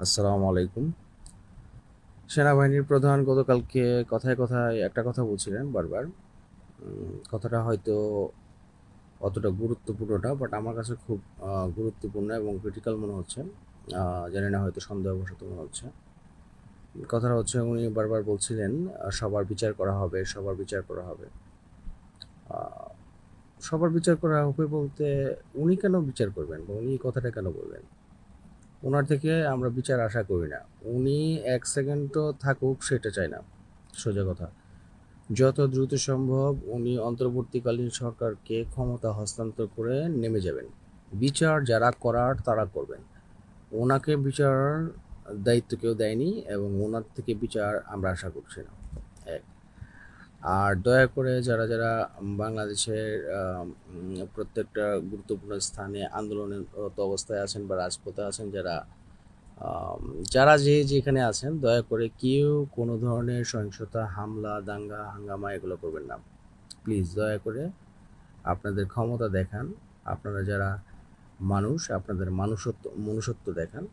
আসসালামু আলাইকুম। সেনাবাহিনীর প্রধান গতকালকে কথায় কথায় একটা কথা বলছিলেন বারবার। কথাটা হয়তো অতটা গুরুত্বপূর্ণ না, বাট আমার কাছে খুব গুরুত্বপূর্ণ এবং ক্রিটিক্যাল মনে হচ্ছে। জানি না, হয়তো সন্দেহবশত মনে হচ্ছে। কথাটা হচ্ছে, উনি বারবার বলছিলেন সবার বিচার করা হবে, সবার বিচার করা হবে। আহ, সবার বিচার করা হবে বলতে উনি কেন বিচার করবেন বা উনি এই কথাটা কেন বলবেন? ওনার থেকে আমরা বিচার আশা করি না। উনি এক সেকেন্ডও থাকুক সেটা চাই না, সোজা কথা। যত দ্রুত সম্ভব উনি অন্তর্বর্তীকালীন সরকারকে ক্ষমতা হস্তান্তর করে নেমে যাবেন। বিচার যারা করার তারা করবেন। ওনাকে বিচার দায়িত্ব কেউ দেয়নি এবং ওনার থেকে বিচার আমরা আশা করছি না। এক, আর দয়া করে যারা যারা বাংলাদেশের প্রত্যেকটা গুরুত্বপূর্ণ স্থানে আন্দোলনরত অবস্থায় আছেন বা রাজপথে আছেন, যারা আম, যারা যে যেখানে আছেন, দয়া করে কেউ কোনো ধরনের সহিংসতা, হামলা, দাঙ্গা, হাঙ্গামা এগুলো করবেন না। প্লিজ দয়া করে আপনাদের ক্ষমতা দেখান। আপনারা যারা মানুষ, আপনাদের মনুষ্যত্ব দেখান।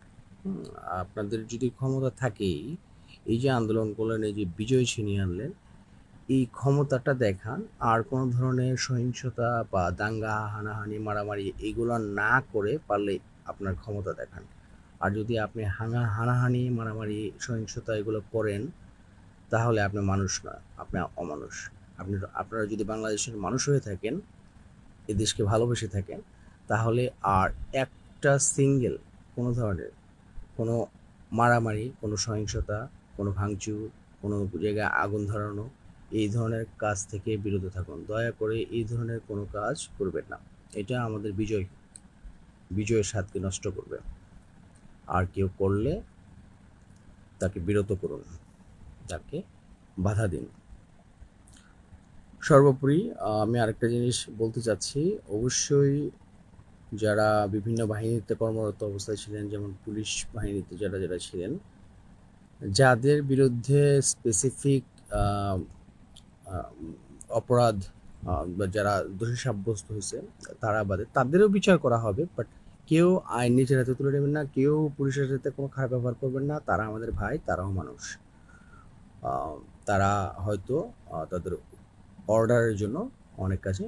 হুম, আপনাদের যদি ক্ষমতা থাকেই, এই যে আন্দোলন করলেন, এই যে বিজয় ছিনিয়ে আনলেন, এই ক্ষমতাটা দেখান। আর কোনো ধরনের সহিংসতা বা দাঙ্গা, হানাহানি, মারামারি এগুলো না করে পারলে আপনার ক্ষমতা দেখান। আর যদি আপনি হানাহানি, মারামারি, সহিংসতা এগুলো করেন, তাহলে আপনি মানুষ না, আপনি অমানুষ। আপনারা যদি বাংলাদেশের মানুষ হয়ে থাকেন, এ দেশকে ভালোবেসে থাকেন, তাহলে আর একটা সিঙ্গেল কোনো ধরনের কোনো মারামারি, কোনো সহিংসতা, কোনো ভাঙচুর, কোনো জায়গায় আগুন ধরানো, এই ধরনের কাজ থেকে বিরত থাকুন। দয়া করে এই ধরনের কোনো কাজ করবেন না। এটা আমাদের বিজয়ের স্বাদকে নষ্ট করবে। আর কেউ করলে তাকে বিরত করুন, তাকে বাধা দিন। সর্বোপরি আমি আরেকটা জিনিস বলতে চাচ্ছি। অবশ্যই যারা বিভিন্ন বাহিনীতে কর্মরত অবস্থায় ছিলেন, যেমন পুলিশ বাহিনীতে যারা যারা ছিলেন, যাদের বিরুদ্ধে স্পেসিফিক অপরাধ বা যারা দোষী সাব্যস্ত হয়েছে, তারা বাদে তাদেরও বিচার করা হবে। বাট কেউ আইন নিজের হাতে তুলে নেবেন না, কেউ পুলিশের সাথে কোনো খারাপ ব্যবহার করবেন না। তারা আমাদের ভাই, তারাও মানুষ। আহ, তারা হয়তো তাদের অর্ডারের জন্য অনেক কাজে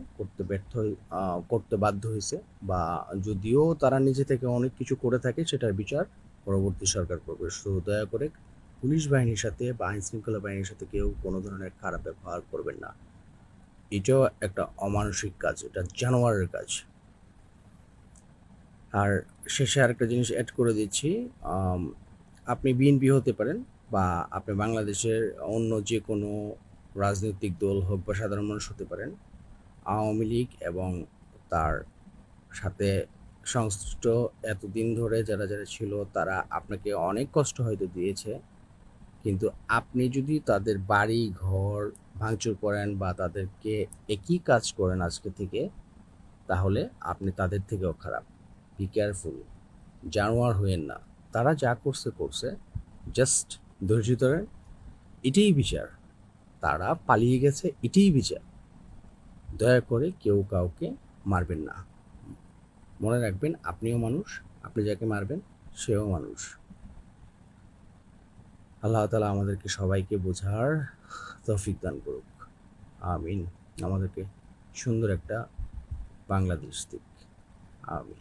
করতে বাধ্য হয়েছে, বা যদিও তারা নিজে থেকে অনেক কিছু করে থাকে, সেটার বিচার পরবর্তী সরকার করবে। তো দয়া করে পুলিশ বাহিনীর সাথে বা আইন শৃঙ্খলা বাহিনীর সাথে কেউ কোনো ধরনের খারাপ ব্যবহার করবেন না। এটাও একটা অমানসিক কাজ, এটা জানোয়ারের কাজ। আর শেষে আরেকটা জিনিস অ্যাড করে দিচ্ছি। আম, আপনি বিএনপি হতে পারেন, বা আপনি বাংলাদেশের অন্য যে কোনো রাজনৈতিক দল হোক বা সাধারণ মানুষ হতে পারেন। আওয়ামী লীগ এবং তার সাথে সংশ্লিষ্ট এতদিন ধরে যারা যারা ছিল, তারা আপনাকে অনেক কষ্ট হয়তো দিয়েছে। কিন্তু আপনি যদি তাদের বাড়ি ঘর ভাঙচুর করেন বা তাদেরকে একই কাজ করেন আজকে থেকে, তাহলে আপনি তাদের থেকেও খারাপ। বি কেয়ারফুল, জানোয়ার হইয়েন না। তারা যা করছে করছে, জাস্ট ধৈর্য ধরেন। এটাই বিচার। তারা পালিয়ে গেছে, এটাই বিচার। দয়া করে কেউ কাউকে মারবেন না। মনে রাখবেন, আপনিও মানুষ, আপনি যাকে মারবেন সেও মানুষ। আল্লাহ তাআলা আমাদেরকে সবাইকে বোঝার তৌফিক দান করুক। আমিন। আমাদেরকে সুন্দর একটা বাংলাদেশ দিক। আমিন।